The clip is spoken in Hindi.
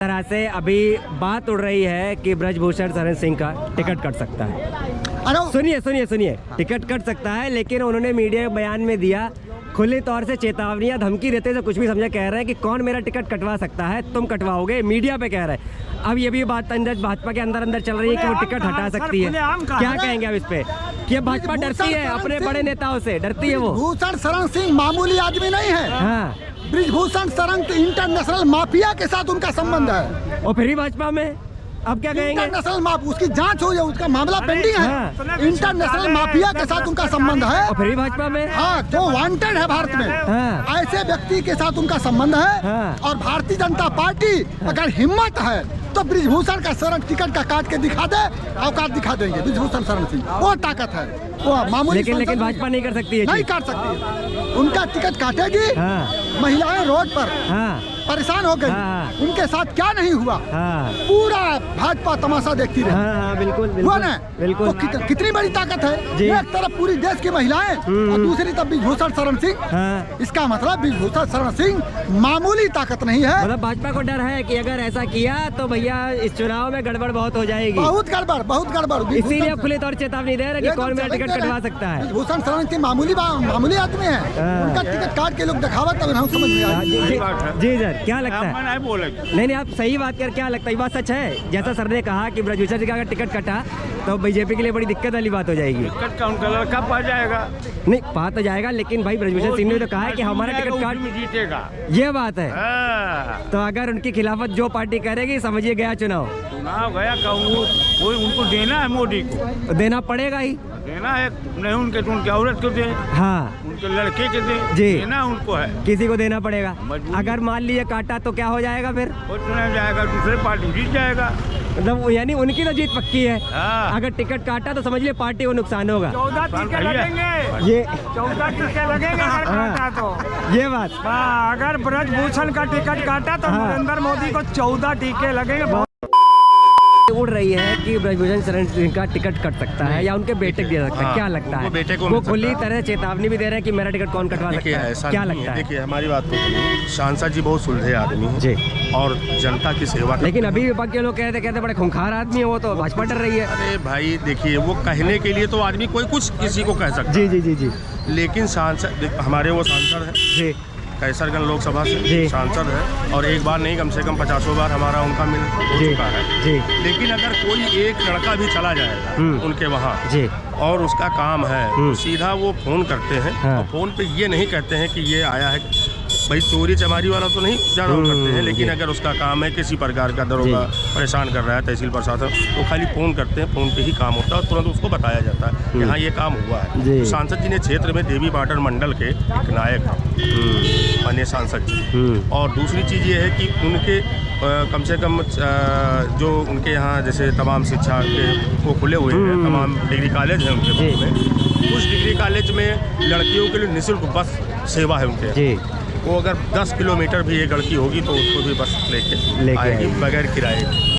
तरह से अभी बात उड़ रही है कि ब्रजभूषण शरण सिंह का टिकट कट सकता है। सुनिए टिकट कट सकता है, लेकिन उन्होंने मीडिया बयान में दिया खुले तौर से चेतावनियां धमकी देते थे, कुछ भी समझे कह रहे हैं कि कौन मेरा टिकट कटवा सकता है, तुम कटवाओगे, मीडिया पे कह रहे हैं। अब ये भी बात भाजपा के अंदर चल रही है कि वो टिकट हटा सकती है। क्या कहेंगे अब इस पे कि भाजपा डरती है अपने बड़े नेताओं से, डरती है वो? भूषण शरण सिंह मामूली आदमी नहीं है। हाँ, ब्रिजभूषण शरण इंटरनेशनल माफिया के साथ उनका संबंध है। और फिर भी भाजपा में अब क्या कहेंगे? इंटरनेशनल माफिया, उसकी जांच हो जाए, उसका मामला पेंडिंग है। हाँ। इंटरनेशनल माफिया के साथ उनका संबंद है। और फिर भी भाजपा में? हाँ, जो वांटेड है भारत में, हाँ। ऐसे व्यक्ति के साथ उनका संबंध है। हाँ। और भारतीय जनता पार्टी अगर हिम्मत है तो ब्रिजभूषण का शरण टिकट का काट के दिखा दे, औकात दिखा देंगे। ब्रिजभूषण शरण सिंह वो ताकत है, वो मामूली। लेकिन भाजपा नहीं कर सकती है, नहीं कर सकती। उनका टिकट काटेगी। हाँ। महिलाएं रोड पर हाँ। परेशान हो गई। हाँ। उनके साथ क्या नहीं हुआ। हाँ। पूरा भाजपा तमाशा देखती रही। हाँ, बिल्कुल हुआ ना? बिल्कुल। तो कितनी बड़ी ताकत है। जी। एक तरफ पूरी देश की महिलाएं और दूसरी तरफ ब्रिजभूषण शरण सिंह। हाँ। इसका मतलब ब्रिजभूषण शरण सिंह मामूली ताकत नहीं है। मतलब भाजपा को डर है कि अगर ऐसा किया तो भैया इस चुनाव में गड़बड़ बहुत हो जाएगी। बहुत गड़बड़। इसीलिए खुले तौर चेतावनी दे रहे हैं कि कौन मेरा टिकट कटवा सकता है। ब्रिजभूषण शरण सिंह मामूली आदमी है। हाँ। उनका टिकट काट के लोग दिखावा तब हम समझ में आएगी। जी सर, क्या लगता है? नहीं, आप सही बात कर, क्या लगता है ये बात सच है? जैसा सर ने कहा कि ब्रजभूषण सिंह का अगर टिकट कटा तो बीजेपी के लिए बड़ी दिक्कत वाली बात हो जाएगी। टिकट का उनका लड़का पा जाएगा। नहीं, पा तो जाएगा, लेकिन भाई ब्रजभूषण सिंह ने तो कहा है कि हमारा टिकट काट जीतेगा। ये बात है। हाँ। तो अगर उनकी खिलाफत जो पार्टी करेगी, समझिए गया चुनाव गया वो उनको देना है, मोदी को देना पड़ेगा ही। देना है, नहीं उनके तो उनके औरत को दे, हाँ, उनके लड़के के दे, जी। देना उनको है, किसी को देना पड़ेगा। मजबूरी। अगर मान लीजिए काटा तो क्या हो जाएगा फिर? वो चुना जाएगा, दूसरे पार्टी जीत जाएगा। मतलब यानी उनकी तो जीत पक्की है। हाँ। अगर टिकट काटा तो समझ लिए पार्टी को नुकसान होगा। 14 टीके लगेंगे। ये 14 टीके लगेंगे अगर काटा तो। ये बात। अगर ब्रजभूषण का टिकट काटा तो हाँ। नरेंद्र मोदी को 14 टीके लगेंगे। उड़ रही है कि ब्रजभूषण शरण सिंह का टिकट कट सकता है या उनके बेटे को दे सकता है। क्या लगता है? बेटे को वो खुली तरह चेतावनी भी दे रहे हैं कि मेरा टिकट कौन कटवा सकता है। ऐसा क्या नहीं लगता है? देखिए, हमारी बात को सुनिए। सांसद जी बहुत सुलझे आदमी हैं जी, और जनता की सेवा करते लेकिन हैं। अभी विपक्ष के लोग कहते बड़े खूंखार आदमी है वो, तो भाजपा डर रही है। अरे भाई देखिए, वो कहने के लिए तो आदमी कोई कुछ किसी को कह सकता जी है। जी जी जी लेकिन सांसद हमारे वो सांसद है जी कैसरगंज लोकसभा जी। से सांसद है, और एक बार नहीं कम से कम 50 बार हमारा उनका मिल हो जी चुका है। जी लेकिन अगर कोई एक लड़का भी चला जाएगा उनके वहाँ जी और उसका काम है, तो सीधा वो फोन करते हैं। हाँ। और फोन पे ये नहीं कहते हैं कि ये आया है, भाई चोरी चमारी वाला तो नहीं ज़्यादा करते हैं, लेकिन अगर उसका काम है किसी प्रकार का दरोगा परेशान कर रहा है, तहसील प्रशासन, तो खाली फ़ोन करते हैं, फ़ोन पे ही काम होता है और तुरंत उसको बताया जाता है कि हाँ ये काम हुआ है। जी। तो सांसद जी ने क्षेत्र में देवी पाटन मंडल के एक नायक हैं माननीय सांसद जी। और दूसरी चीज़ ये है कि उनके कम से कम जो उनके यहाँ जैसे तमाम शिक्षा के वो खुले हुए हैं, तमाम डिग्री कॉलेज हैं उनके पास में। उस डिग्री कॉलेज में लड़कियों के लिए निःशुल्क बस सेवा है उनके। जी। वो अगर 10 किलोमीटर भी एक लड़की होगी तो उसको भी बस लेके आएगी बगैर किराए।